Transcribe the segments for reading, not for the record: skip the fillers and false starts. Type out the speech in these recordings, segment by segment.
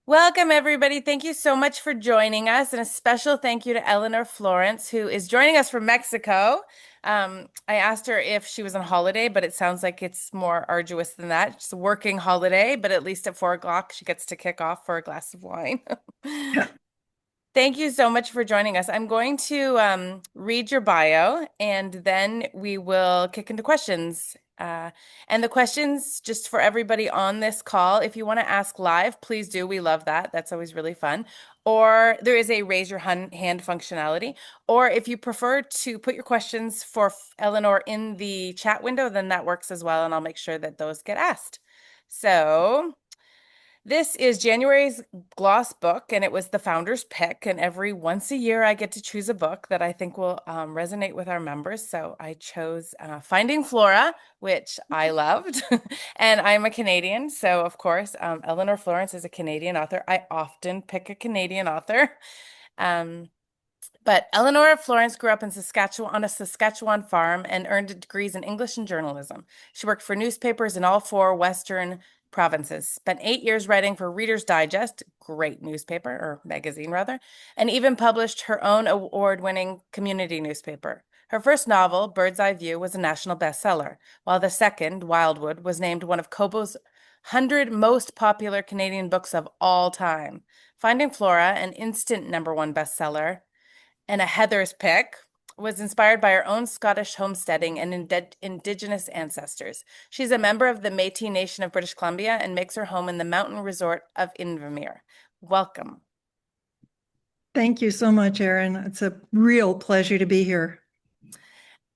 Welcome, everybody. Thank you so much for joining us. And a special thank you to Elinor Florence, who is joining us from Mexico. I asked her if she was on holiday, but it sounds like it's more arduous than that. It's a working holiday, but at least at 4 o'clock, she gets to kick off for a glass of wine. Yeah. Thank you so much for joining us. I'm going to read your bio and then we will kick into questions. And the questions, just for everybody on this call, if you want to ask live, please do. We love that. That's always really fun. Or there is a raise your hand functionality. Or if you prefer to put your questions for Eleanor in the chat window, then that works as well. And I'll make sure that those get asked. So. This is January's gloss book, and it was the founder's pick. And every once a year, I get to choose a book that I think will resonate with our members. So I chose Finding Flora, which I loved. And I'm a Canadian. So, of course, Eleanor Florence is a Canadian author. I often pick a Canadian author. Um, but Eleanor Florence grew up in Saskatchewan on a Saskatchewan farm and earned degrees in English and journalism. She worked for newspapers in all four Western provinces, spent 8 years writing for Reader's Digest, great newspaper, or magazine rather, and even published her own award-winning community newspaper. Her first novel, Bird's Eye View, was a national bestseller, while the second, Wildwood, was named one of Kobo's 100 most popular Canadian books of all time. Finding Flora, an instant #1 bestseller, and a Heather's pick, was inspired by her own Scottish homesteading and Indigenous ancestors. She's a member of the Métis Nation of British Columbia and makes her home in the mountain resort of Invermere. Welcome. Thank you so much, Erin. It's a real pleasure to be here.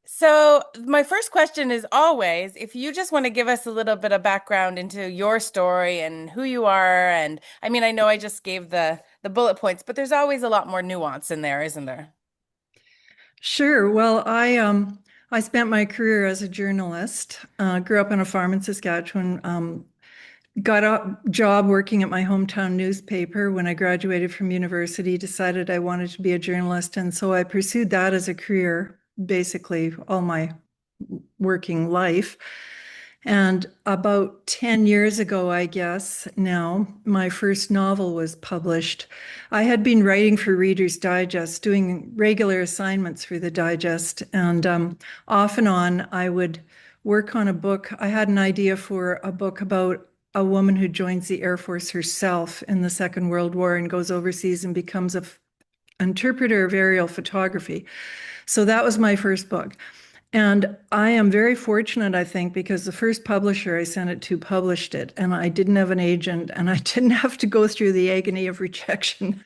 So, my first question is always if you just want to give us a little bit of background into your story and who you are. And I mean, I know I just gave the bullet points, but there's always a lot more nuance in there, isn't there? Sure. Well, I spent my career as a journalist. Grew up on a farm in Saskatchewan. Got a job working at my hometown newspaper when I graduated from university. Decided I wanted to be a journalist, and so I pursued that as a career, basically all my working life. And about 10 years ago, I guess now, my first novel was published. I had been writing for Reader's Digest, doing regular assignments for the Digest, and off and on, I would work on a book. I had an idea for a book about a woman who joins the Air Force herself in the Second World War and goes overseas and becomes a interpreter of aerial photography. So that was my first book. And I am very fortunate, I think, because the first publisher I sent it to published it, and I didn't have an agent, and I didn't have to go through the agony of rejection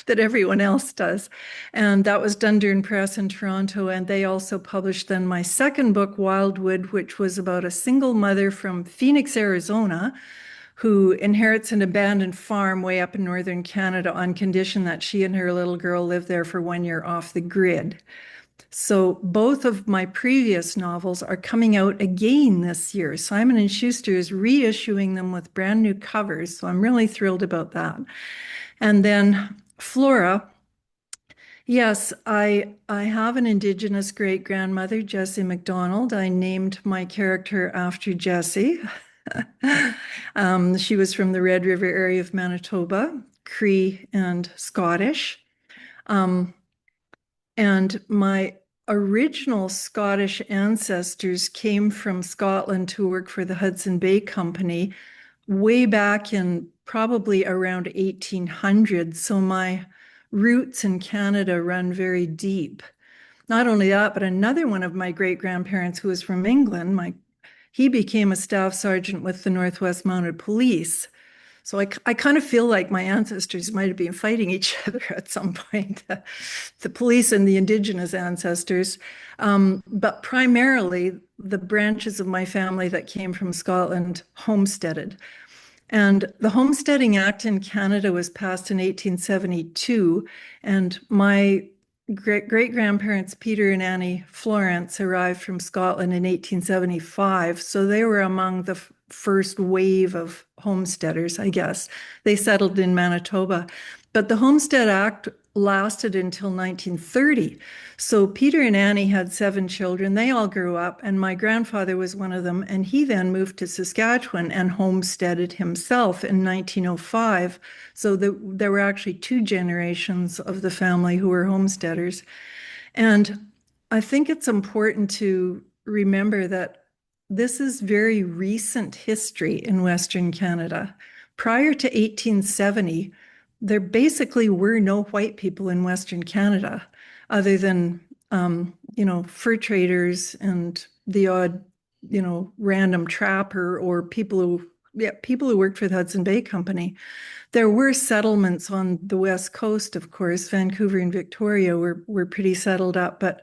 that everyone else does. And that was Dundurn Press in Toronto, and they also published then my second book, Wildwood, which was about a single mother from Phoenix, Arizona, who inherits an abandoned farm way up in northern Canada on condition that she and her little girl live there for 1 year off the grid. So both of my previous novels are coming out again this year. Simon and Schuster is reissuing them with brand new covers, so I'm really thrilled about that. And then Flora, yes, I have an Indigenous great grandmother, Jessie MacDonald. I named my character after Jessie. She was from the Red River area of Manitoba, Cree and Scottish. Um, and my original Scottish ancestors came from Scotland to work for the Hudson Bay Company way back in probably around 1800. So my roots in Canada run very deep. Not only that, but another one of my great grandparents who was from England, he became a staff sergeant with the Northwest Mounted Police. So I kind of feel like my ancestors might have been fighting each other at some point, the police and the Indigenous ancestors. But primarily, the branches of my family that came from Scotland homesteaded. And the Homesteading Act in Canada was passed in 1872. And my great grandparents, Peter and Annie Florence, arrived from Scotland in 1875. So they were among first wave of homesteaders, I guess. They settled in Manitoba. But the Homestead Act lasted until 1930. So Peter and Annie had 7 children. They all grew up, and my grandfather was one of them. And he then moved to Saskatchewan and homesteaded himself in 1905. So there were actually 2 generations of the family who were homesteaders. And I think it's important to remember that this is very recent history in Western Canada. Prior to 1870, there basically were no white people in Western Canada other than, fur traders and the odd, random trapper or people who worked for the Hudson Bay Company. There were settlements on the West Coast, of course. Vancouver and Victoria were pretty settled up, but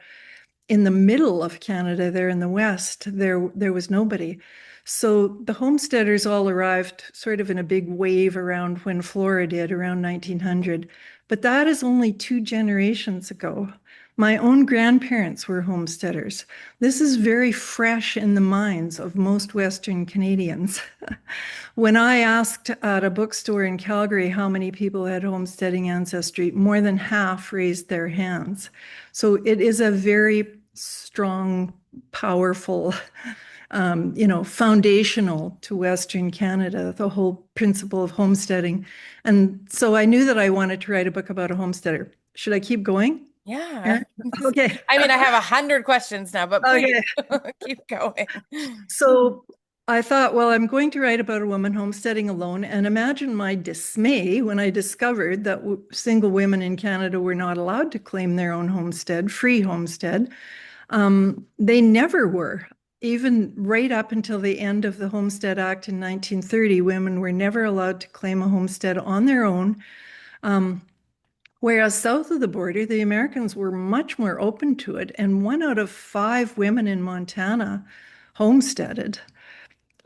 in the middle of Canada, there in the West, there was nobody. So the homesteaders all arrived sort of in a big wave around when Flora did, around 1900. But that is only 2 generations ago. My own grandparents were homesteaders. This is very fresh in the minds of most Western Canadians. When I asked at a bookstore in Calgary how many people had homesteading ancestry, more than half raised their hands. So it is a very strong, powerful, foundational to Western Canada, the whole principle of homesteading. And so I knew that I wanted to write a book about a homesteader. Should I keep going, Yeah. Erin? Okay. I mean, I have 100 questions now, but please Okay. keep going. So I thought, well, I'm going to write about a woman homesteading alone. And imagine my dismay when I discovered that single women in Canada were not allowed to claim their own homestead, free homestead. They never were. Even right up until the end of the Homestead Act in 1930, women were never allowed to claim a homestead on their own. Whereas south of the border, the Americans were much more open to it. And 1 out of 5 women in Montana homesteaded.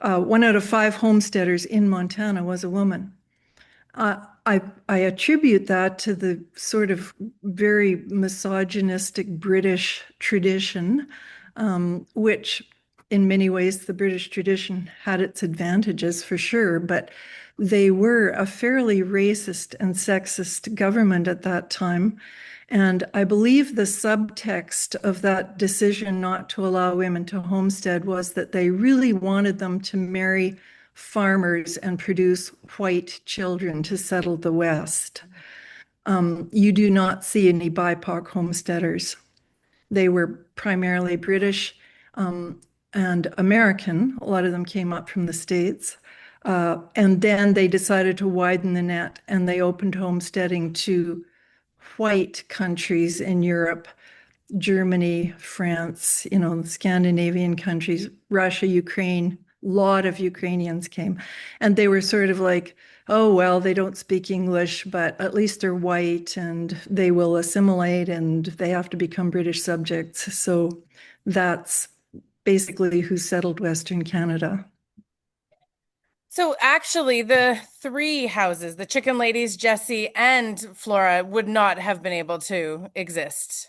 1 out of 5 homesteaders in Montana was a woman. I attribute that to the sort of very misogynistic British tradition, which in many ways the British tradition had its advantages for sure, but they were a fairly racist and sexist government at that time. And I believe the subtext of that decision not to allow women to homestead was that they really wanted them to marry farmers and produce white children to settle the West. You do not see any BIPOC homesteaders. They were primarily British and American. A lot of them came up from the States. And then they decided to widen the net and they opened homesteading to white countries in Europe, Germany, France, Scandinavian countries, Russia, Ukraine. A lot of Ukrainians came. And they were sort of like, oh, well, they don't speak English, but at least they're white and they will assimilate and they have to become British subjects. So that's basically who settled Western Canada. So actually, the 3 houses, the Chicken Ladies, Jessie, and Flora, would not have been able to exist.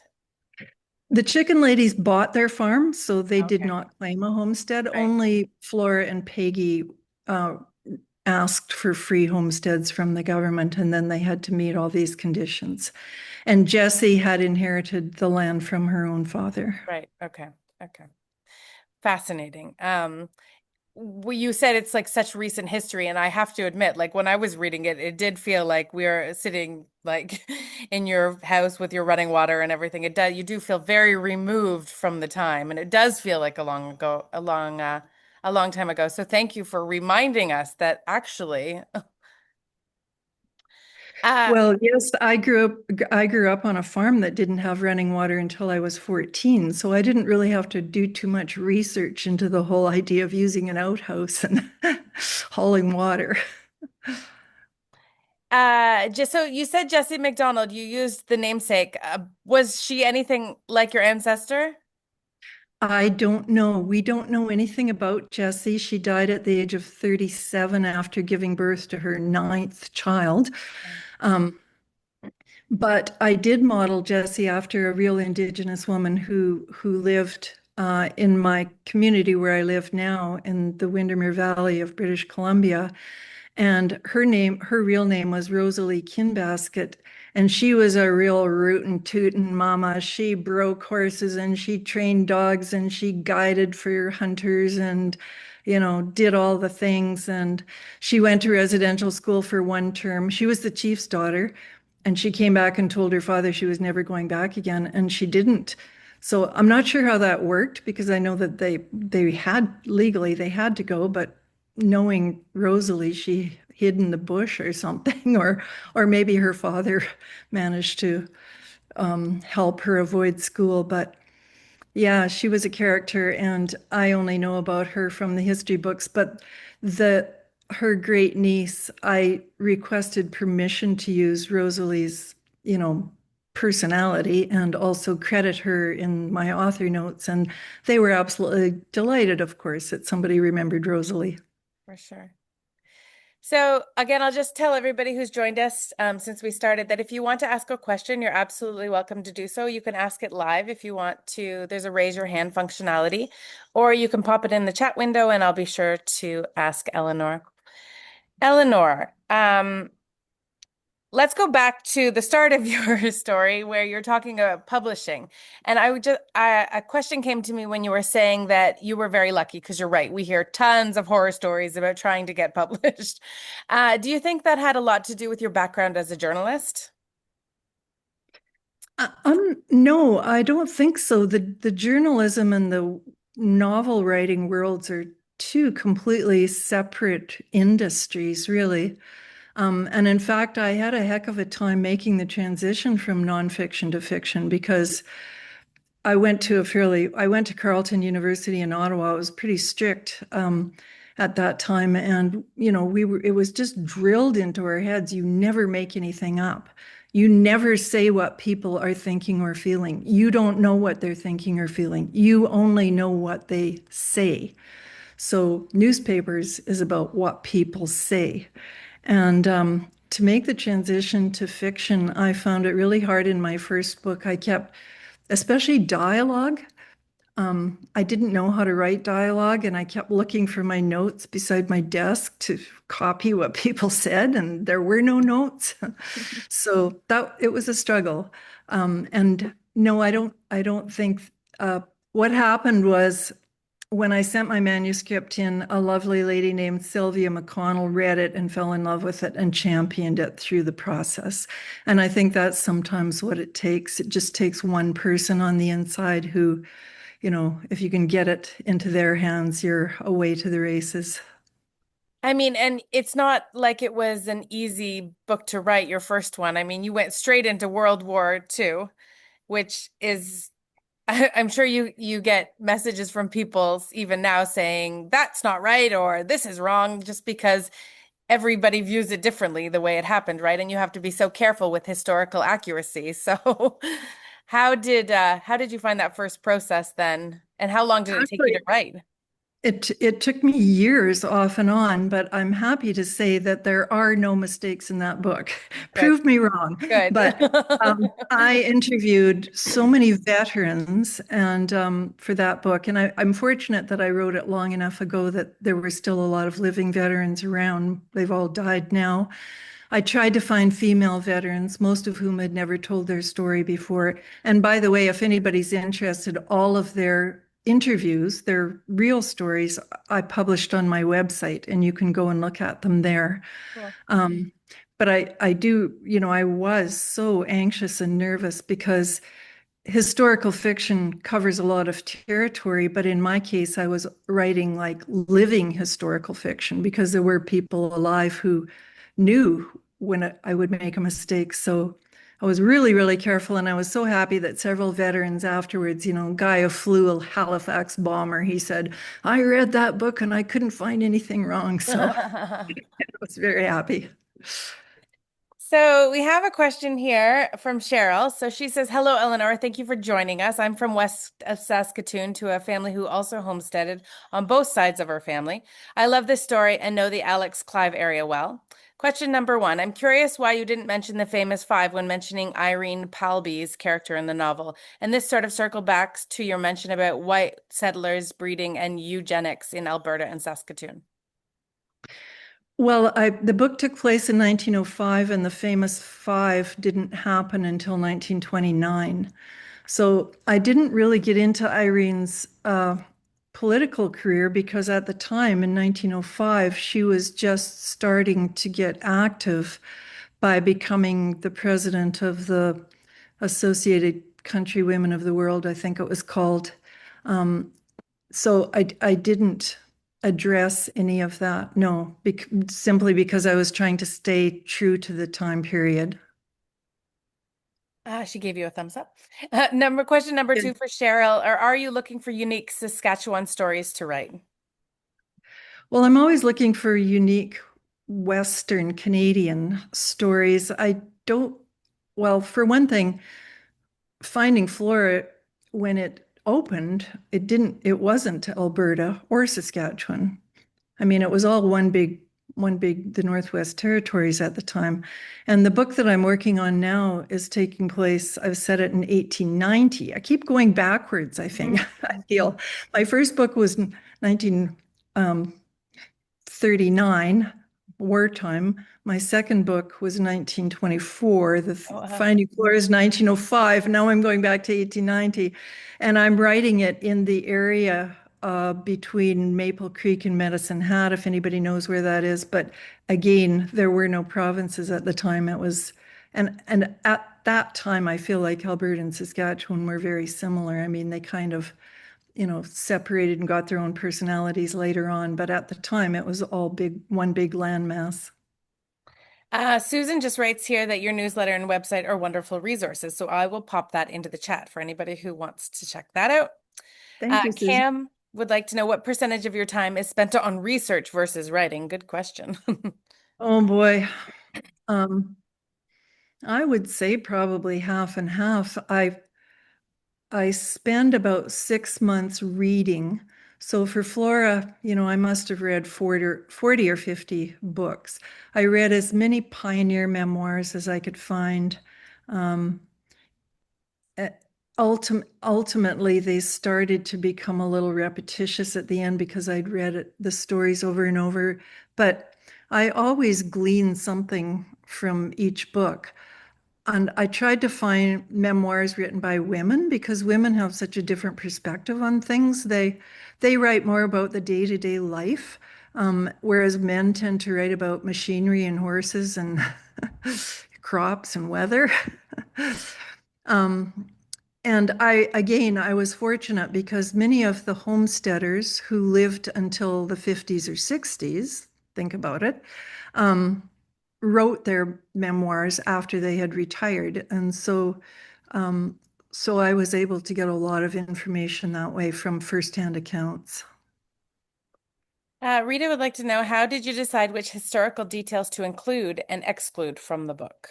The Chicken Ladies bought their farm, so they did Okay, not claim a homestead. right. Only Flora and Peggy uh, asked for free homesteads from the government, and then they had to meet all these conditions. And Jessie had inherited the land from her own father. Right. Okay. Okay. Fascinating. Well, you said it's like such recent history, and I have to admit, like when I was reading it, it did feel like we are sitting like in your house with your running water and everything. It does, you do feel very removed from the time, and it does feel like a long time ago. So thank you for reminding us that actually, uh, Well, yes, I grew up on a farm that didn't have running water until I was 14, so I didn't really have to do too much research into the whole idea of using an outhouse and hauling water. just so you said Jessie McDonald, you used the namesake. Was she anything like your ancestor? I don't know. We don't know anything about Jessie. She died at the age of 37 after giving birth to her 9th child. Um, but I did model Jessie after a real Indigenous woman who lived in my community where I live now in the Windermere Valley of British Columbia. And her real name was Rosalie Kinbasket. And she was a real rootin' tootin' mama. She broke horses and she trained dogs and she guided for hunters and, did all the things. And she went to residential school for one term. She was the chief's daughter. And she came back and told her father she was never going back again. And she didn't. So I'm not sure how that worked because I know that they had legally they had to go, but knowing Rosalie, she hid in the bush or something, or maybe her father managed to help her avoid school. But yeah, she was a character, and I only know about her from the history books. But the her great niece, I requested permission to use Rosalie's, you know, personality and also credit her in my author notes, and they were absolutely delighted, of course, that somebody remembered Rosalie. For sure. So again, I'll just tell everybody who's joined us since we started that if you want to ask a question, you're absolutely welcome to do so. You can ask it live if you want to. There's a raise your hand functionality, or you can pop it in the chat window and I'll be sure to ask Elinor. Elinor, let's go back to the start of your story where you're talking about publishing. And a question came to me when you were saying that you were very lucky because you're right. We hear tons of horror stories about trying to get published. Do you think that had a lot to do with your background as a journalist? No, I don't think so. The journalism and the novel writing worlds are two completely separate industries, really. And in fact, I had a heck of a time making the transition from nonfiction to fiction because I went to Carleton University in Ottawa. It was pretty strict at that time. And, it was just drilled into our heads. You never make anything up. You never say what people are thinking or feeling. You don't know what they're thinking or feeling. You only know what they say. So newspapers is about what people say. And to make the transition to fiction, I found it really hard in my first book. Especially dialogue. I didn't know how to write dialogue, and I kept looking for my notes beside my desk to copy what people said, and there were no notes. So that it was a struggle. And no, I don't think what happened was when I sent my manuscript in, a lovely lady named Sylvia McConnell read it and fell in love with it and championed it through the process. And I think that's sometimes what it takes. It just takes one person on the inside who, if you can get it into their hands, you're away to the races. I mean, and it's not like it was an easy book to write, your first one. I mean, you went straight into World War II, which is I'm sure you get messages from people even now saying that's not right or this is wrong just because everybody views it differently the way it happened, right? And you have to be so careful with historical accuracy. So how did you find that first process then? And how long did it take you to Actually, write? it took me years off and on, but I'm happy to say that there are no mistakes in that book. Good, Prove me wrong. good. But I interviewed so many veterans and for that book, and I'm fortunate that I wrote it long enough ago that there were still a lot of living veterans around. They've all died now. I tried to find female veterans, most of whom had never told their story before. And by the way, if anybody's interested, all of their interviews, their real stories, I published on my website, and you can go and look at them there. Cool. Um, but I do, I was so anxious and nervous because historical fiction covers a lot of territory, but in my case, I was writing like living historical fiction because there were people alive who knew when I would make a mistake. So I was really, really careful. And I was so happy that several veterans afterwards, guy who flew a Halifax bomber, he said, I read that book and I couldn't find anything wrong. So I was very happy. So we have a question here from Cheryl. So she says, "Hello, Eleanor. Thank you for joining us. I'm from west of Saskatoon to a family who also homesteaded on both sides of our family. I love this story and know the Alex Clive area well. Question number one. I'm curious why you didn't mention the famous five when mentioning Irene Palby's character in the novel. And this sort of circled back to your mention about white settlers breeding and eugenics in Alberta and Saskatoon." Well, the book took place in 1905, and the famous five didn't happen until 1929. So I didn't really get into Irene's political career because at the time in 1905, she was just starting to get active by becoming the president of the Associated Country Women of the World, I think it was called. So I didn't address any of that, no, simply because I was trying to stay true to the time period. She gave you a thumbs up. Question number Yeah. two for Cheryl, or are you looking for unique Saskatchewan stories to write? Well, I'm always looking for unique Western Canadian stories. I don't, well, for one thing, Finding Flora, when it opened, it wasn't Alberta or Saskatchewan. I mean, it was all the Northwest Territories at the time. And the book that I'm working on now is taking place, I've set it in 1890. I keep going backwards, I think. Mhm. I feel my first book was 1939, wartime. My second book was 1924. The Oh, Finding Flora is 1905. Now I'm going back to 1890, and I'm writing it in the area between Maple Creek and Medicine Hat, if anybody knows where that is. But again, there were no provinces at the time. And at that time, I feel like Alberta and Saskatchewan were very similar. I mean, they kind of separated and got their own personalities later on. But at the time, it was all one big landmass. Susan just writes here that your newsletter and website are wonderful resources. So I will pop that into the chat for anybody who wants to check that out. Thank you, Susan. Cam would like to know what percentage of your time is spent on research versus writing. Good question. Oh boy. Um, I would say probably half and half. I spend about 6 months reading. So for Flora, I must have read 40 or 50 books. I read as many pioneer memoirs as I could find. Um, uh, Ultimately, they started to become a little repetitious at the end because I'd read the stories over and over. But I always glean something from each book. And I tried to find memoirs written by women because women have such a different perspective on things. They write more about the day-to-day life, whereas men tend to write about machinery and horses and crops and weather. Um, and I was fortunate because many of the homesteaders who lived until the 50s or 60s, think about it, um, wrote their memoirs after they had retired. And so I was able to get a lot of information that way from firsthand accounts. Rita would like to know, how did you decide which historical details to include and exclude from the book?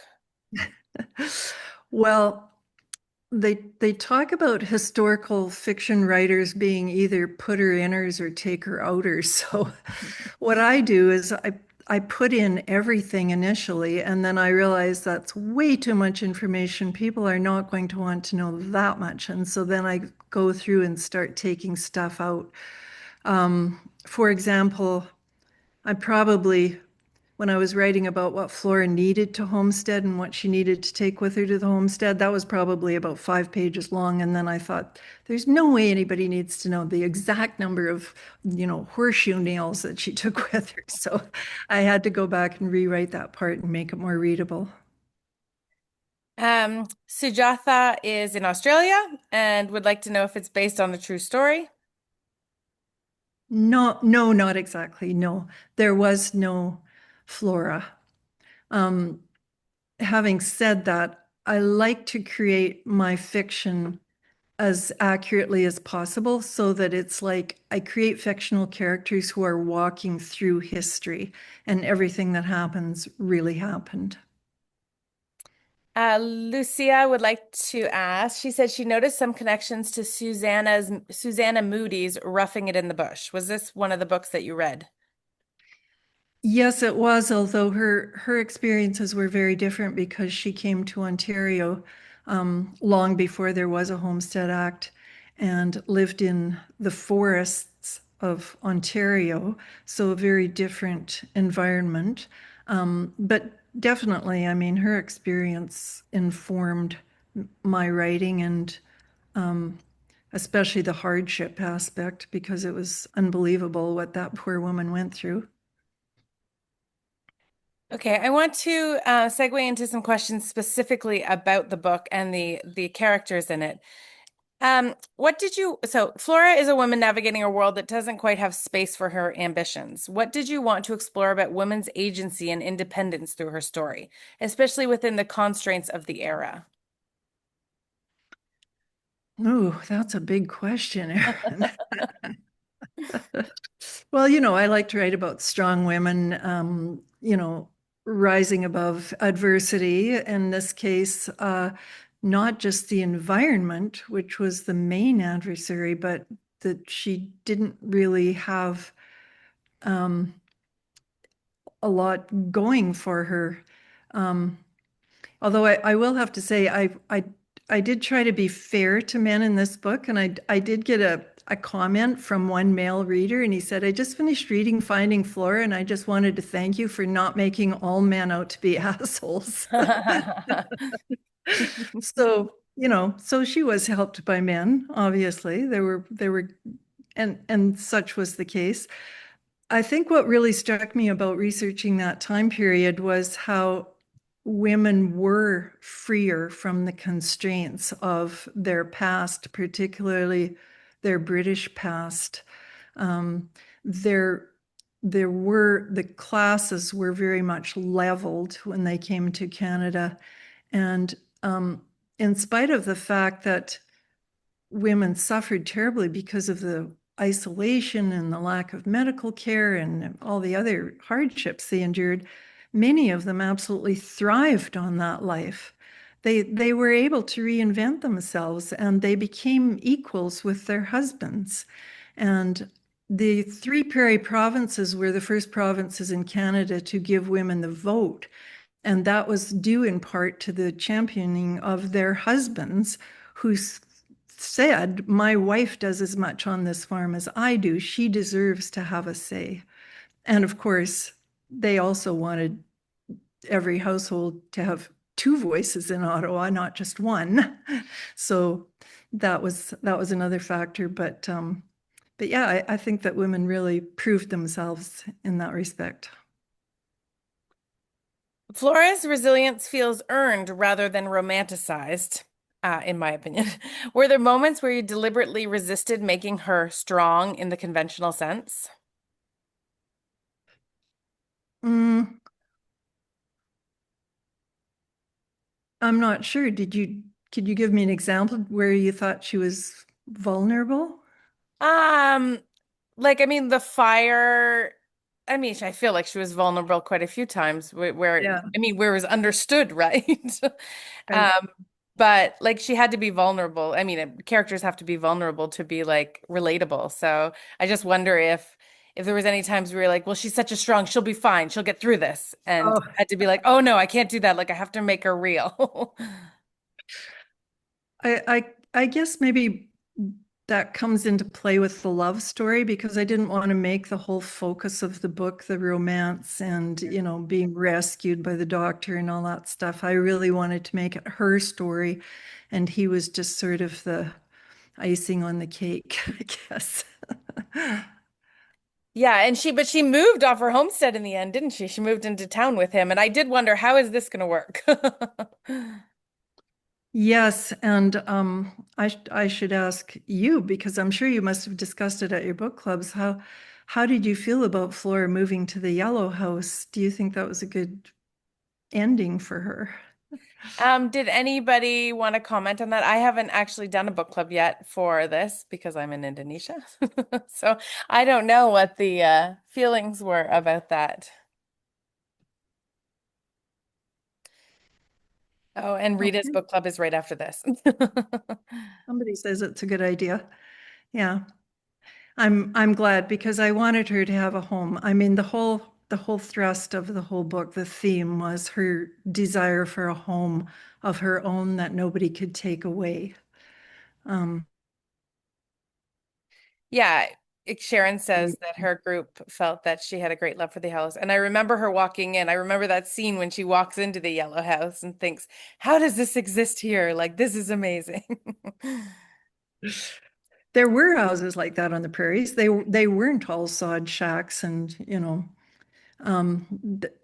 Well, they talk about historical fiction writers being either putter inners or taker outers. So what I do is I put in everything initially, and then I realize that's way too much information. People are not going to want to know that much. And so then I go through and start taking stuff out. For example, I probably, when I was writing about what Flora needed to homestead and what she needed to take with her to the homestead, that was probably about 5 pages long. And then I thought, there's no way anybody needs to know the exact number of, horseshoe nails that she took with her. So I had to go back and rewrite that part and make it more readable. Sujatha is in Australia and would like to know if it's based on a true story. No, no, not exactly. No, there was no Flora. Um, Having said that, I like to create my fiction as accurately as possible so that it's like I create fictional characters who are walking through history and everything that happens really happened. Lucia would like to ask, she said she noticed some connections to Susanna Moody's Roughing It in the Bush. Was this one of the books that you read? Yes, it was, although her experiences were very different because she came to Ontario long before there was a Homestead Act and lived in the forests of Ontario, so a very different environment. But definitely, I mean, her experience informed my writing and especially the hardship aspect because it was unbelievable what that poor woman went through. Okay, I want to segue into some questions specifically about the book and the characters in it. So Flora is a woman navigating a world that doesn't quite have space for her ambitions. What did you want to explore about women's agency and independence through her story, especially within the constraints of the era? Oh, that's a big question, Erin. Well, I like to write about strong women, rising above adversity. In this case, not just the environment, which was the main adversary, but that she didn't really have um, a lot going for her. Um, Although I will have to say I did try to be fair to men in this book, and I did get a comment from one male reader, and he said, "I just finished reading Finding Flora, and I just wanted to thank you for not making all men out to be assholes." So, so she was helped by men, obviously. There were and such was the case. I think what really struck me about researching that time period was how women were freer from the constraints of their past, particularly their British past. Um, there, the classes were very much leveled when they came to Canada. And in spite of the fact that women suffered terribly because of the isolation and the lack of medical care and all the other hardships they endured, many of them absolutely thrived on that life. They were able to reinvent themselves and they became equals with their husbands. And the three prairie provinces were the first provinces in Canada to give women the vote. And that was due in part to the championing of their husbands who said, "My wife does as much on this farm as I do. She deserves to have a say." And of course, they also wanted every household to have two voices in Ottawa, not just one. So that was another factor. But yeah, I think that women really proved themselves in that respect. Flora's resilience feels earned rather than romanticized, in my opinion. Were there moments where you deliberately resisted making her strong in the conventional sense? Mm, I'm not sure. Could you give me an example where you thought she was vulnerable? Um, I mean, the fire, I mean, I feel like she was vulnerable quite a few times Yeah, I mean, where it was understood, right? right. Um, but like she had to be vulnerable. I mean, characters have to be vulnerable to be like relatable. So I just wonder if there was any times where you're like, well, she's such a strong, she'll be fine, she'll get through this, and Oh, had to be like, oh no, I can't do that. Like I have to make her real. I guess maybe that comes into play with the love story because I didn't want to make the whole focus of the book the romance and, being rescued by the doctor and all that stuff. I really wanted to make it her story, and he was just sort of the icing on the cake, I guess. Yeah, and but she moved off her homestead in the end, didn't she? She moved into town with him, and I did wonder, how is this going to work? Yes, and I should ask you because I'm sure you must have discussed it at your book clubs. How did you feel about Flora moving to the Yellow House? Do you think that was a good ending for her? Did anybody want to comment on that? I haven't actually done a book club yet for this because I'm in Indonesia. So I don't know what the feelings were about that. Oh, and Rita's Okay. book club is right after this. Somebody says it's a good idea. Yeah. I'm glad because I wanted her to have a home. I mean, the whole thrust of the whole book, the theme was her desire for a home of her own that nobody could take away. Um, Yeah, Sharon says that her group felt that she had a great love for the house. And I remember her walking in. I remember that scene when she walks into the yellow house and thinks, how does this exist here? Like, this is amazing. there were houses like that on the prairies. They weren't all sod shacks, and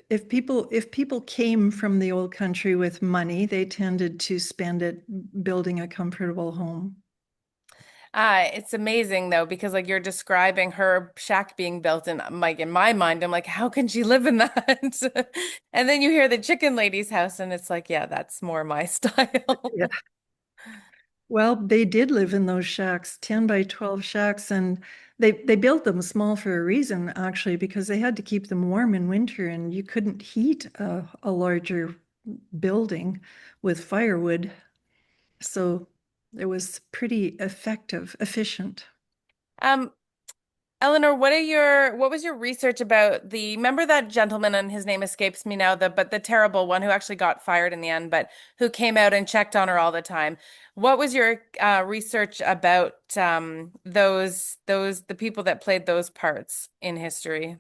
if people came from the old country with money, they tended to spend it building a comfortable home. It's amazing though, because like you're describing her shack being built and like in my mind, I'm like, how can she live in that? And then you hear the chicken lady's house and it's like, yeah, that's more my style. Yeah. Well, they did live in those shacks, 10 by 12 shacks, and they built them small for a reason, actually, because they had to keep them warm in winter, and you couldn't heat a larger building with firewood. So it was pretty efficient. Um, Eleanor, what was your research about remember that gentleman, and his name escapes me now, but the terrible one who actually got fired in the end, but who came out and checked on her all the time. What was your research about the people that played those parts in history?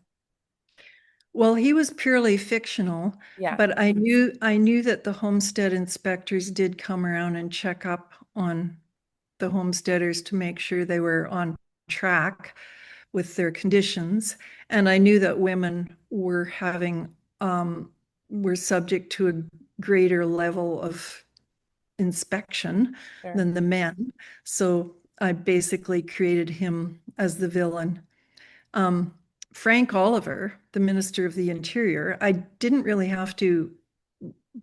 Well, he was purely fictional, Yeah, but I knew that the homestead inspectors did come around and check up on the homesteaders to make sure they were on track with their conditions. And I knew that women were subject to a greater level of inspection sure. than the men. So I basically created him as the villain. Um, Frank Oliver, the Minister of the Interior, I didn't really have to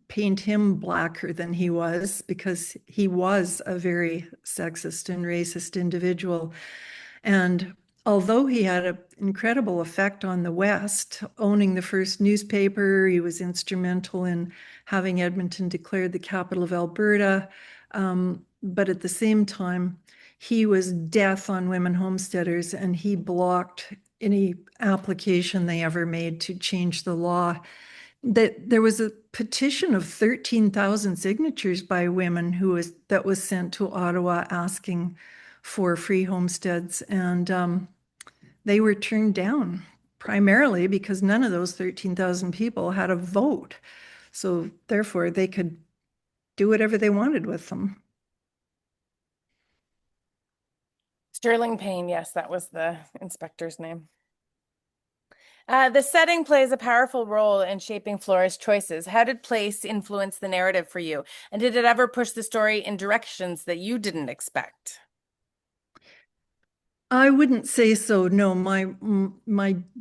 paint him blacker than he was because he was a very sexist and racist individual. And although he had an incredible effect on the West, owning the first newspaper, he was instrumental in having Edmonton declared the capital of Alberta. But at the same time, he was death on women homesteaders, and he blocked any application they ever made to change the law. That there was a petition of 13,000 signatures by women that was sent to Ottawa asking for free homesteads, and they were turned down primarily because none of those 13,000 people had a vote. So therefore, they could do whatever they wanted with them. Sterling Payne, yes, that was the inspector's name. The setting plays a powerful role in shaping Flora's choices. How did place influence the narrative for you? And did it ever push the story in directions that you didn't expect? I wouldn't say so. No, my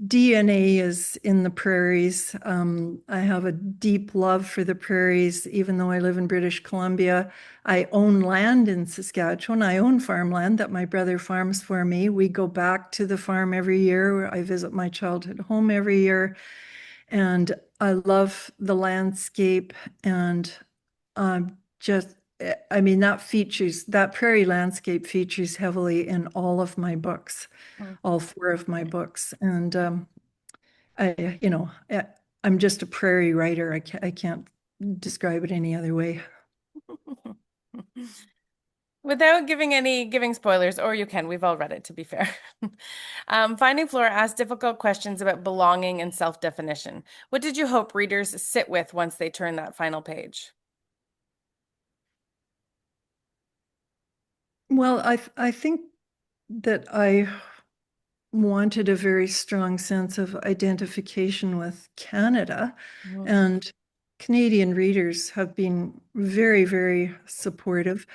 DNA is in the prairies. I have a deep love for the prairies, even though I live in British Columbia. I own land in Saskatchewan. I own farmland that my brother farms for me. We go back to the farm every year. I visit my childhood home every year, and I love the landscape. And just, I mean, that prairie landscape features heavily in all of my books, Mm. all four of my books. And I'm just a prairie writer. I can't describe it any other way. Without giving spoilers, or you can, we've all read it to be fair. Finding Flora asks difficult questions about belonging and self-definition. What did you hope readers sit with once they turn that final page? Well, I think that I wanted a very strong sense of identification with Canada. Mhm. And Canadian readers have been very, very supportive.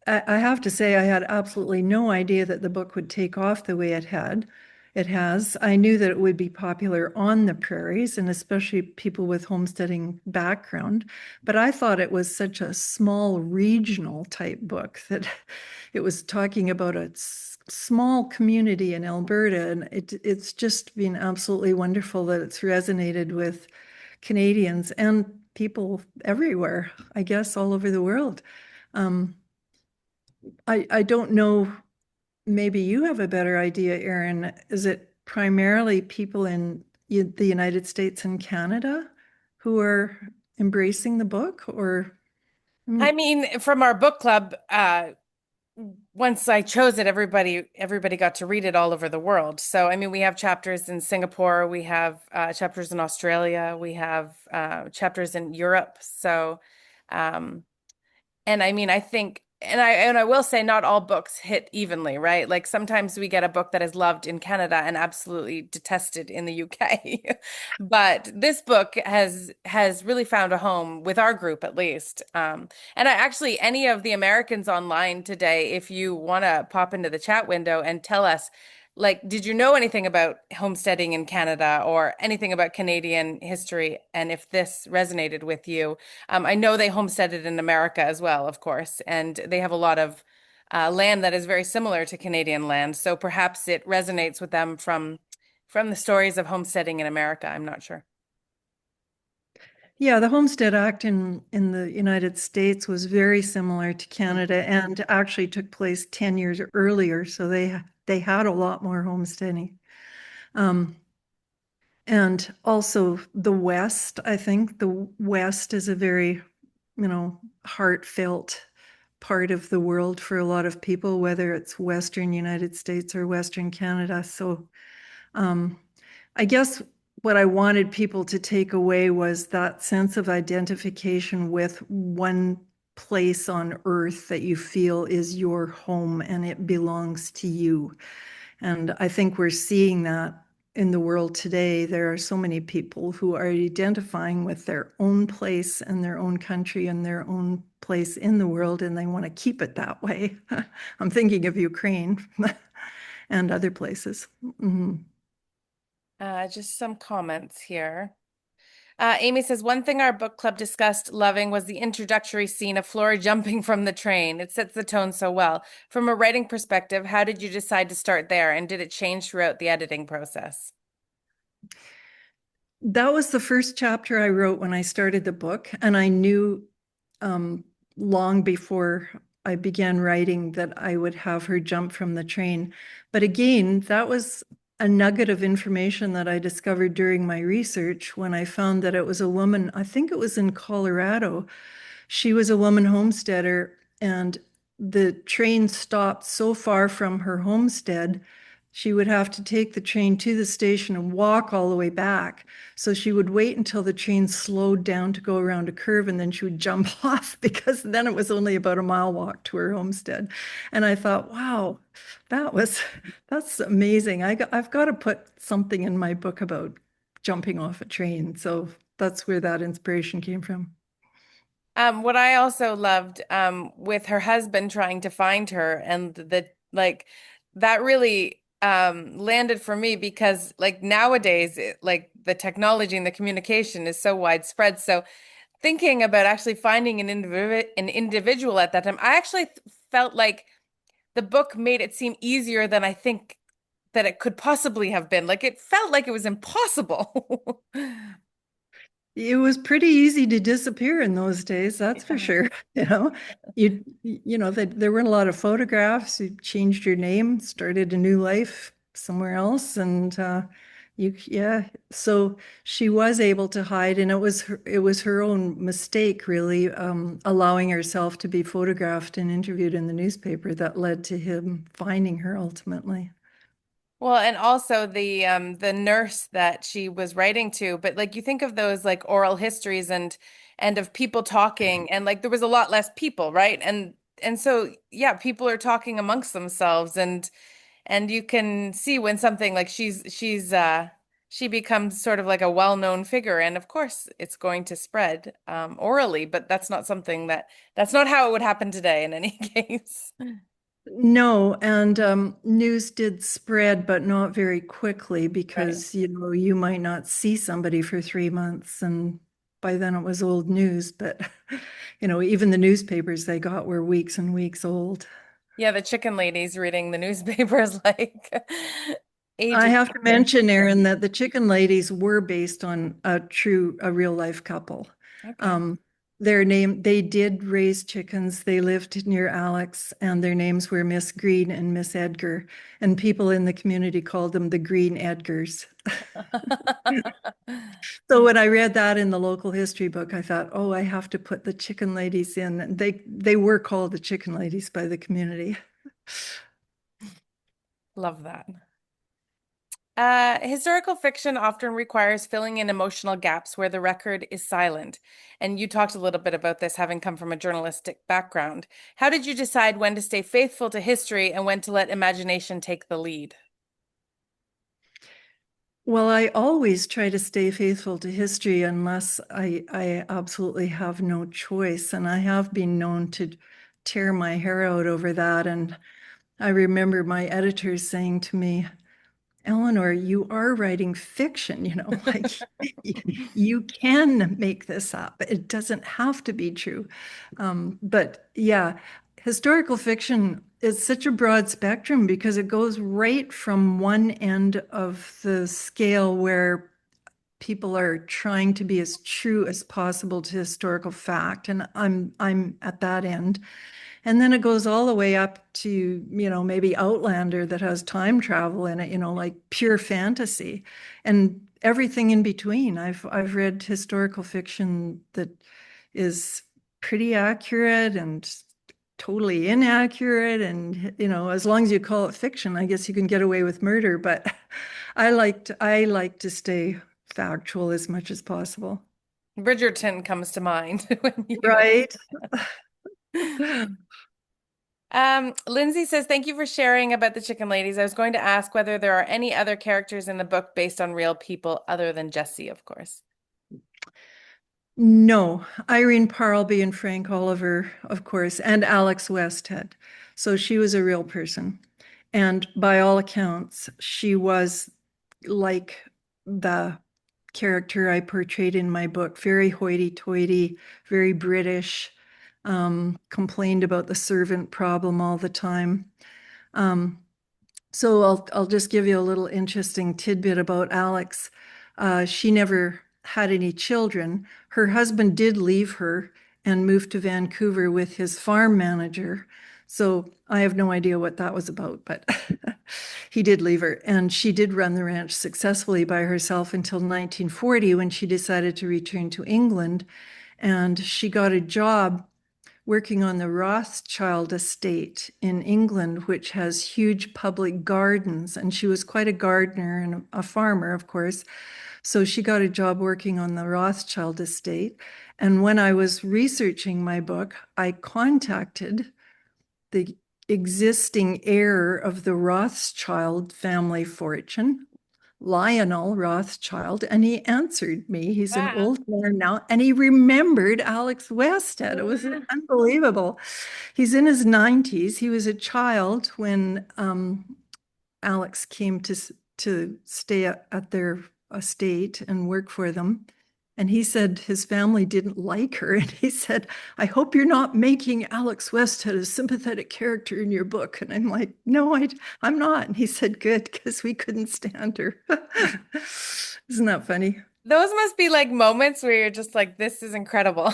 I have to say, I had absolutely no idea that the book would take off the way it had. It has. I knew that it would be popular on the prairies and especially people with homesteading background, but I thought it was such a small regional type book that it was talking about a small community in Alberta, and it's just been absolutely wonderful that it's resonated with Canadians. And people everywhere, I guess, all over the world. Um, I don't know, maybe you have a better idea, Erin. Is it primarily people in the United States and Canada who are embracing the book, or I mm, mean, from our book club, once I chose it, everybody got to read it all over the world. So, I mean, we have chapters in Singapore, we have chapters in Australia, we have chapters in Europe. So, um, and I mean, I think, and I will say, not all books hit evenly, right? Like sometimes we get a book that is loved in Canada and absolutely detested in the UK. But this book has really found a home with our group at least. And I actually, any of the Americans online today, if you want to pop into the chat window and tell us, like, did you know anything about homesteading in Canada or anything about Canadian history? And if this resonated with you, I know they homesteaded in America as well, of course, and they have a lot of land that is very similar to Canadian land. So perhaps it resonates with them from the stories of homesteading in America. I'm not sure. yeah, the Homestead Act in the United States was very similar to Mm. Canada and actually took place 10 years earlier, so they had a lot more homesteading. Um, and also the West, I think the West is a very, heartfelt part of the world for a lot of people, whether it's Western United States or Western Canada. So um, I guess what I wanted people to take away was that sense of identification with one place on earth that you feel is your home and it belongs to you. And I think we're seeing that in the world today. There are so many people who are identifying with their own place and their own country and their own place in the world, and they want to keep it that way. I'm thinking of Ukraine and other places. Mhm. Just some comments here. Amy says, one thing our book club discussed loving was the introductory scene of Flora jumping from the train. It sets the tone so well. From a writing perspective, how did you decide to start there, and did it change throughout the editing process? That was the first chapter I wrote when I started the book, and I knew um, long before I began writing that I would have her jump from the train. But again, that was a nugget of information that I discovered during my research when I found that it was a woman, I think it was in Colorado. She was a woman homesteader, and the train stopped so far from her homestead, she would have to take the train to the station and walk all the way back. So she would wait until the train slowed down to go around a curve, and then she would jump off because then it was only about a mile walk to her homestead. And I thought, wow, that's amazing. I've got to put something in my book about jumping off a train. So that's where that inspiration came from. What I also loved, with her husband trying to find her and the like, that really landed for me because like nowadays, like the technology and the communication is so widespread. So thinking about actually finding an individual at that time, I actually felt like the book made it seem easier than I think that it could possibly have been. Like it felt like it was impossible. It was pretty easy to disappear in those days, that's for Yeah. sure. That there weren't a lot of photographs. You changed your name, started a new life somewhere else, and yeah. So she was able to hide, and it was her own mistake, really, allowing herself to be photographed and interviewed in the newspaper that led to him finding her ultimately. Well, and also the nurse that she was writing to, but like you think of those like oral histories and of people talking and like there was a lot less people, right? And so yeah, people are talking amongst themselves and you can see when something like she becomes sort of like a well-known figure and of course it's going to spread orally, but that's not how it would happen today in any case. No, and news did spread, but not very quickly Right. because, you might not see somebody for 3 months, and by then it was old news. But, even the newspapers they got were weeks and weeks old. Yeah, the chicken lady's reading the newspapers like I ages have to later. mention, Aaron, that the chicken ladies were based on a real life couple. Okay. They did raise chickens. They lived near Alex, and their names were Miss Green and Miss Edgar. And people in the community called them the Green Edgars. So when I read that in the local history book, I thought, oh, I have to put the chicken ladies in. They were called the chicken ladies by the community. Love that. Historical fiction often requires filling in emotional gaps where the record is silent. And you talked a little bit about this having come from a journalistic background. How did you decide when to stay faithful to history and when to let imagination take the lead? Well, I always try to stay faithful to history unless I absolutely have no choice. And I have been known to tear my hair out over that. And I remember my editors saying to me, Elinor, you are writing fiction, like you can make this up. It doesn't have to be true. But yeah, historical fiction is such a broad spectrum because it goes right from one end of the scale where people are trying to be as true as possible to historical fact, and I'm at that end. And then it goes all the way up to, maybe Outlander that has time travel in it, like pure fantasy and everything in between. I've read historical fiction that is pretty accurate and totally inaccurate. And, as long as you call it fiction, I guess you can get away with murder. But I like to stay factual as much as possible. Bridgerton comes to mind when you. Right. Lindsay says, thank you for sharing about the chicken ladies. I was going to ask whether there are any other characters in the book based on real people other than Jesse, of course. No, Irene Parlby and Frank Oliver, of course, and Alex Westhead. So she was a real person. And by all accounts, she was like the character I portrayed in my book, very hoity-toity, very British, complained about the servant problem all the time. Um, so I'll just give you a little interesting tidbit about Alex. She never had any children. Her husband did leave her and moved to Vancouver with his farm manager. So I have no idea what that was about, but he did leave her. And she did run the ranch successfully by herself until 1940 when she decided to return to England. And she got a job working on the Rothschild estate in England, which has huge public gardens. And she was quite a gardener and a farmer, of course. So she got a job working on the Rothschild estate. And when I was researching my book, I contacted the existing heir of the Rothschild family fortune, Lionel Rothschild, and he answered me. He's an Wow. old man now, and he remembered Alex Westhead. It was unbelievable. He's in his 90s. He was a child when Alex came to stay at their estate and work for them. And he said his family didn't like her. And he said, I hope you're not making Alex Westhead a sympathetic character in your book. And I'm like, no, I'm not. And he said, good, because we couldn't stand her. Isn't that funny? Those must be like moments where you're just like, this is incredible.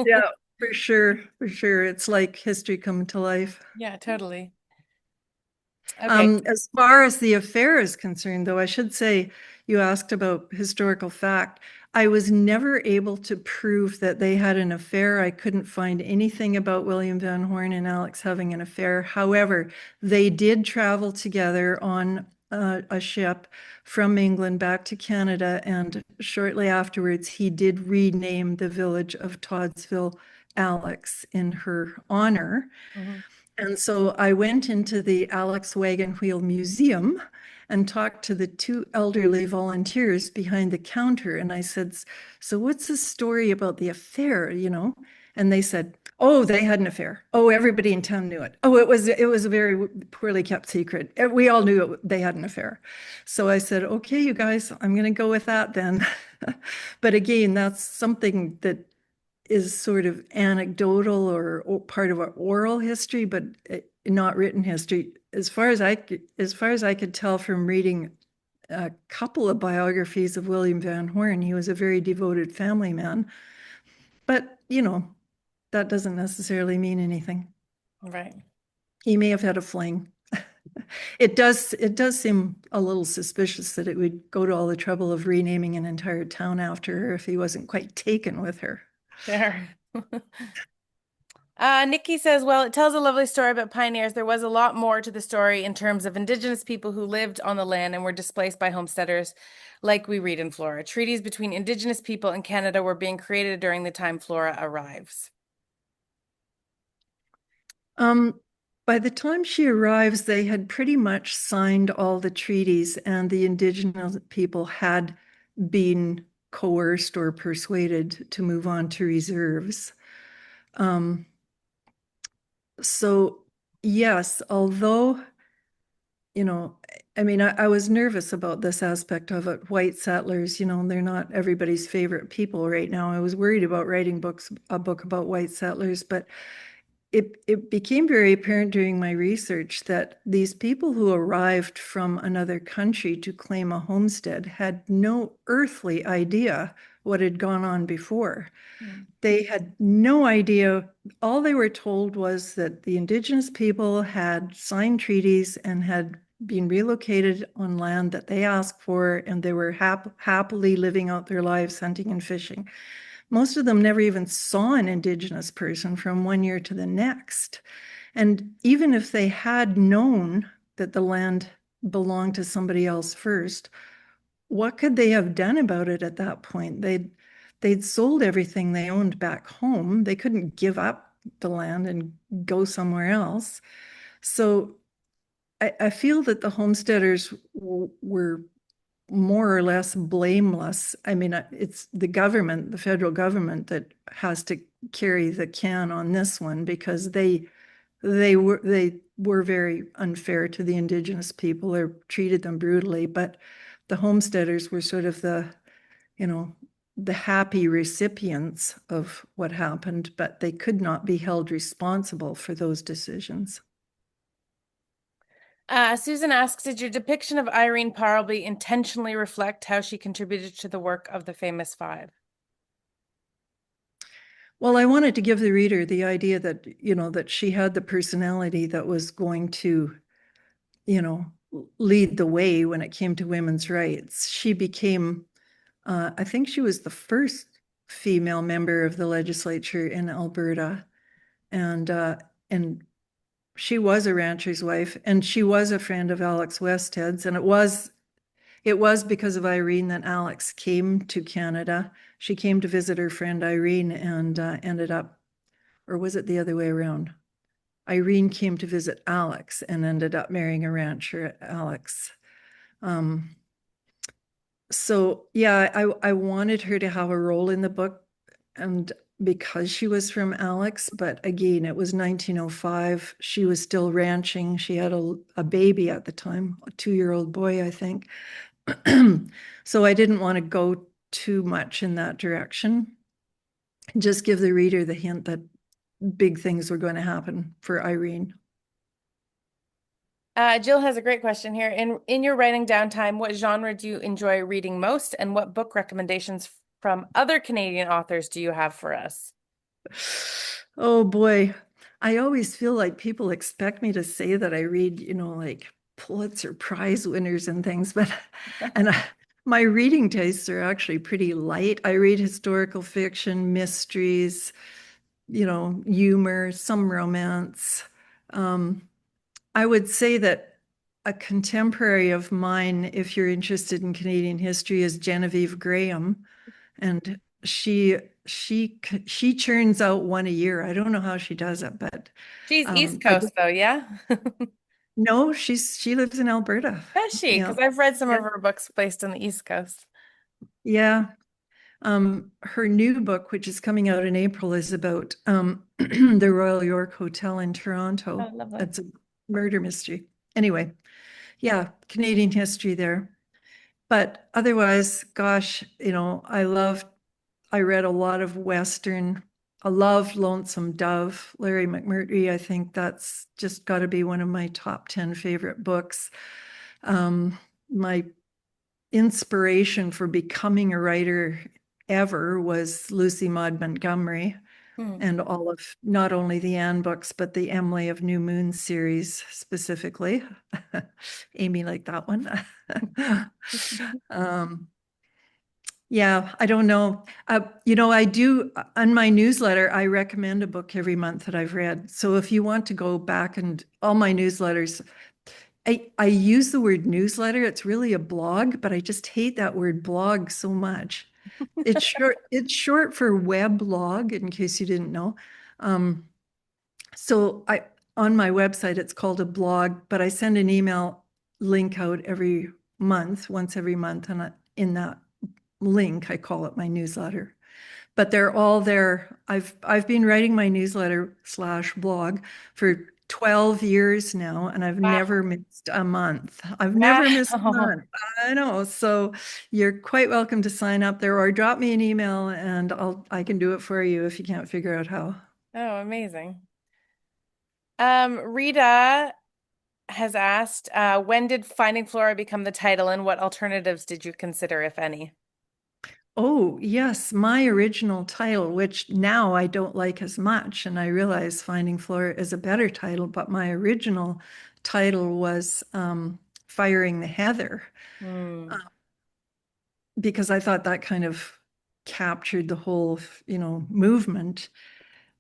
Yeah, for sure. For sure. It's like history coming to life. Yeah, totally. Okay. As far as the affair is concerned, though, I should say you asked about historical fact. I was never able to prove that they had an affair. I couldn't find anything about William Van Horn and Alex having an affair. However, they did travel together on a ship from England back to Canada, and shortly afterwards, he did rename the village of Toddsville Alex in her honor. Mhm. And so I went into the Alex Wagon Wheel Museum and talked to the two elderly volunteers behind the counter. And I said, so what's the story about the affair, And they said, oh, they had an affair. Oh, everybody in town knew it. Oh, it was a very poorly kept secret. We all knew they had an affair. So I said, okay, you guys, I'm going to go with that then. But again, that's something that is sort of anecdotal or part of our oral history, but not written history. As far as I could tell from reading a couple of biographies of William Van Horn, he was a very devoted family man. But, that doesn't necessarily mean anything. Right. He may have had a fling. It does seem a little suspicious that it would go to all the trouble of renaming an entire town after her if he wasn't quite taken with her. Fair. Nikki says, well, it tells a lovely story about pioneers. There was a lot more to the story in terms of Indigenous people who lived on the land and were displaced by homesteaders, like we read in Flora. Treaties between Indigenous people and Canada were being created during the time Flora arrives. Um, by the time she arrives, they had pretty much signed all the treaties, and the Indigenous people had been coerced or persuaded to move on to reserves. Um, so, yes, although, you know, I mean, I was nervous about this aspect of it. White settlers, they're not everybody's favorite people right now. I was worried about writing a book about white settlers, but it became very apparent during my research that these people who arrived from another country to claim a homestead had no earthly idea what had gone on before. Mm. They had no idea. All they were told was that the Indigenous people had signed treaties and had been relocated on land that they asked for, and they were happily living out their lives hunting and fishing. Most of them never even saw an Indigenous person from one year to the next. And even if they had known that the land belonged to somebody else first, what could they have done about it at that point? They'd sold everything they owned back home. They couldn't give up the land and go somewhere else. So I feel that the homesteaders were more or less blameless. I mean, it's the government, the federal government, that has to carry the can on this one because they were very unfair to the Indigenous people or treated them brutally. But the homesteaders were sort of you know, the happy recipients of what happened, but they could not be held responsible for those decisions. Susan asks, did your depiction of Irene Parlby intentionally reflect how she contributed to the work of the famous five? Well, I wanted to give the reader the idea that, that she had the personality that was going to, you know, lead the way when it came to women's rights. She became, I think she was the first female member of the legislature in Alberta. And she was a rancher's wife, and she was a friend of Alex Westhead's, and it was because of Irene that Alex came to Canada. She came to visit her friend Irene and ended up, or was it the other way around? Irene came to visit Alex and ended up marrying a rancher, Alex. Um, so yeah, I wanted her to have a role in the book, and because she was from Alex, but again, it was 1905. She was still ranching. She had a baby at the time, a 2-year-old boy, I think. So I didn't want to go too much in that direction. Just give the reader the hint that big things were going to happen for Irene. Jill has a great question here. In your writing downtime, what genre do you enjoy reading most, and what book recommendations from other Canadian authors do you have for us? Oh boy. I always feel like people expect me to say that I read, like Pulitzer Prize winners and things, but and my reading tastes are actually pretty light. I read historical fiction, mysteries, humor, some romance. Um, I would say that a contemporary of mine, if you're interested in Canadian history, is Genevieve Graham, and she churns out one a year. I don't know how she does it, but She's East I Coast though, yeah? no, she lives in Alberta. Is she? Yeah, Because I've read some yeah, of her books based on the East Coast. yeah. Her new book, which is coming out in April, is about the Royal York Hotel in Oh, Toronto. lovely. It's a murder mystery. Anyway, yeah, Canadian history there. But otherwise, gosh, I read a lot of Western. I love Lonesome Dove, Larry McMurtry. I think that's just got to be one of my top 10 favorite books. My inspiration for becoming a writer ever was Lucy Maud Montgomery Hmm. and all of not only the Anne books, but the Emily of New Moon series specifically. Amy liked that one. um, yeah, I don't know. I do on my newsletter, I recommend a book every month that I've read. So if you want to go back and all my newsletters, I use the word newsletter. It's really a blog, but I just hate that word blog so much. It's short for weblog, in case you didn't know. Um, so I on my website it's called a blog, but I send an email link out every month, once every month, and in that link I call it my newsletter. But they're all there. I've been writing my newsletter slash blog for 12 years now, and I've Wow. never missed a month. I've never missed a Wow. month. I know. So you're quite welcome to sign up there or drop me an email and I can do it for you if you can't figure out how. Oh, amazing. Rita has asked, when did Finding Flora become the title, and what alternatives did you consider, if any? Oh, yes, my original title, which now I don't like as much, and I realize Finding Flora is a better title, but my original title was Firing the Heather, Hmm. because I thought that kind of captured the whole, movement.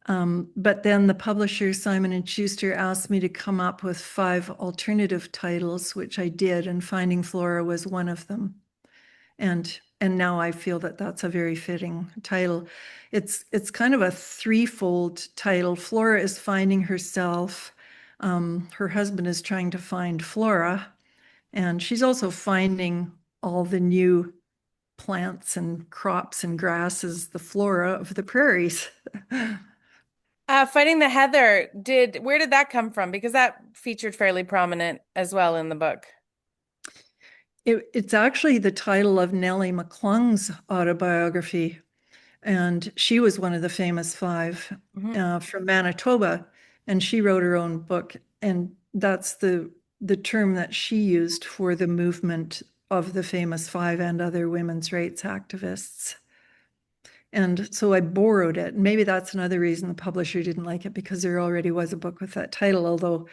But then the publisher, Simon and Schuster, asked me to come up with 5 alternative titles, which I did, and Finding Flora was one of them. And now I feel that that's a very fitting title. It's kind of a threefold title. Flora is finding herself. Her husband is trying to find Flora, and she's also finding all the new plants and crops and grasses, the flora of the prairies. Fighting the Heather, where did that come from? Because that featured fairly prominent as well in the book. It's actually the title of Nellie McClung's autobiography, and she was one of the famous 5 Mhm. from Manitoba, and she wrote her own book, and that's the term that she used for the movement of the famous 5 and other women's rights activists. And so I borrowed it. Maybe that's another reason the publisher didn't like it because there already was a book with that title. Although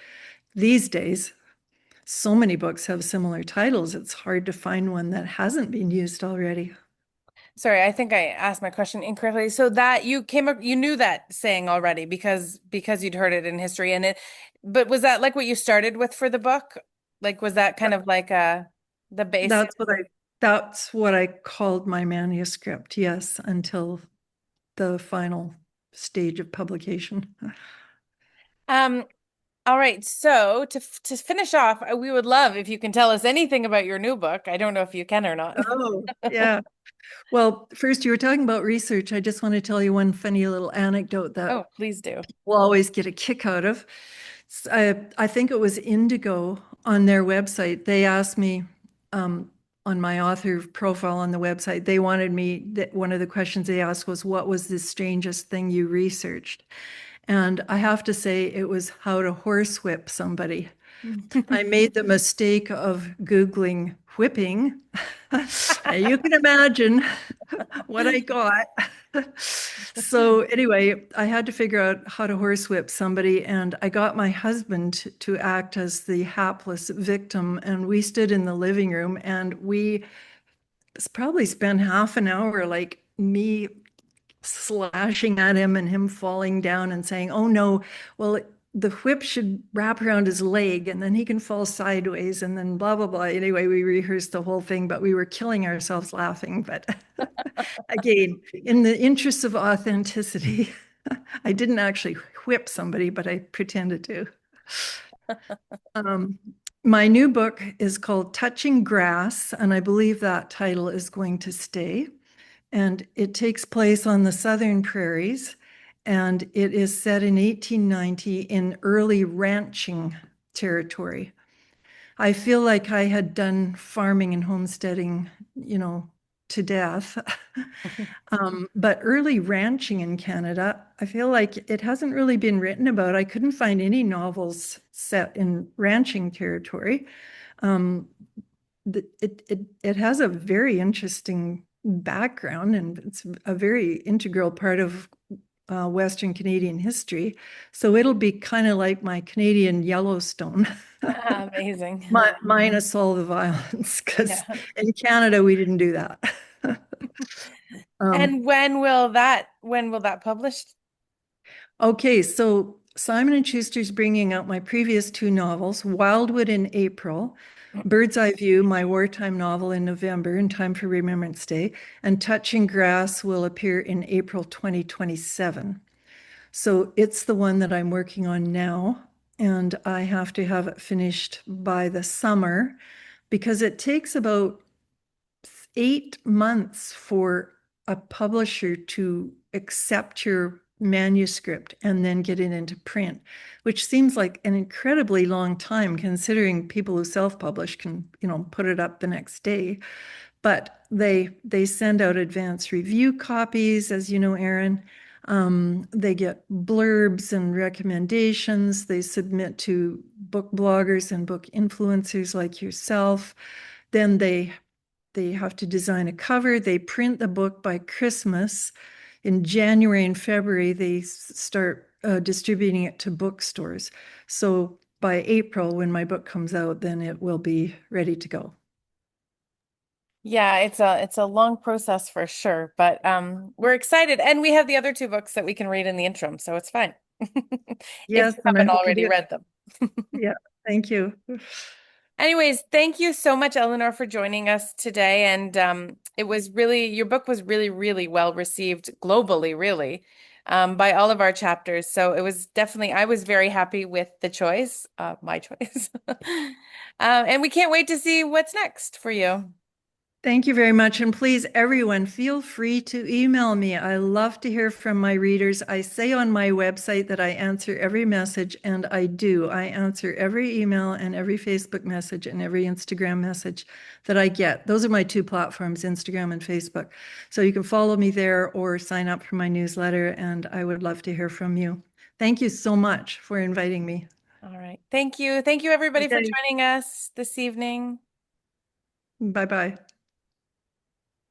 these days, so many books have similar titles, it's hard to find one that hasn't been used already. Sorry, I think I asked my question incorrectly. So that you knew that saying already because you'd heard it in history but was that like what you started with for the book? Like was that kind of like the basis? That's what I that's what I called my manuscript, yes, until the final stage of publication. Um, all right. So to finish off, we would love if you can tell us anything about your new book. I don't know if you can or not. Oh, yeah. Well, first, you were talking about research. I just want to tell you one funny little anecdote that Oh, please do. we'll always get a kick out of. I think it was Indigo on their website. They asked me on my author profile on the website, they wanted me, that one of the questions they asked was, what was the strangest thing you researched? And I have to say, it was how to horsewhip somebody. I made the mistake of Googling whipping. And you can imagine what I got. So anyway, I had to figure out how to horsewhip somebody, and I got my husband to act as the hapless victim, and we stood in the living room, and we probably spent half an hour, like me slashing at him and him falling down and saying, "Oh no, well, the whip should wrap around his leg and then he can fall sideways," and then blah, blah, blah. Anyway, we rehearsed the whole thing, but we were killing ourselves laughing. But again, in the interest of authenticity, I didn't actually whip somebody, but I pretended to. Um, my new book is called Touching Grass, and I believe that title is going to stay. And it takes place on the southern prairies, and it is set in 1890 in early ranching territory. I feel like I had done farming and homesteading, to death. But early ranching in Canada, I feel like it hasn't really been written about. I couldn't find any novels set in ranching territory. Um, it has a very interesting background, and it's a very integral part of Western Canadian history. So it'll be kind of like my Canadian Yellowstone, Amazing. minus all the violence, because Yeah. in Canada we didn't do that. Um, And when will that publish? okay, so Simon and Schuster's bringing out my previous two novels, Wildwood in April, Bird's Eye View, my wartime novel in November in time for Remembrance Day, and Touching Grass will appear in April 2027. So it's the one that I'm working on now, and I have to have it finished by the summer because it takes about 8 months for a publisher to accept your manuscript and then get it into print, which seems like an incredibly long time considering people who self-publish can, put it up the next day. But they send out advance review copies, as you know, Aaron. They get blurbs and recommendations. They submit to book bloggers and book influencers like yourself. Then they have to design a cover. They print the book by Christmas. In January and February, they start distributing it to bookstores. So by April, when my book comes out, then it will be ready to go. Yeah, it's a long process for sure, but we're excited and we have the other two books that we can read in the interim, so it's fine. If Yes, you and I haven't hope you already get, read them. yeah, thank you. Anyways, thank you so much, Eleanor, for joining us today. And it was really, your book was really, really well received globally, really, by all of our chapters. So it was definitely, I was very happy with the choice, my choice. And we can't wait to see what's next for you. Thank you very much. And please, everyone, feel free to email me. I love to hear from my readers. I say on my website that I answer every message, and I do. I answer every email and every Facebook message and every Instagram message that I get. Those are my two platforms, Instagram and Facebook. So you can follow me there or sign up for my newsletter, and I would love to hear from you. Thank you so much for inviting me. All right. Thank you. Thank you, everybody, for Okay. joining us this evening. Bye bye.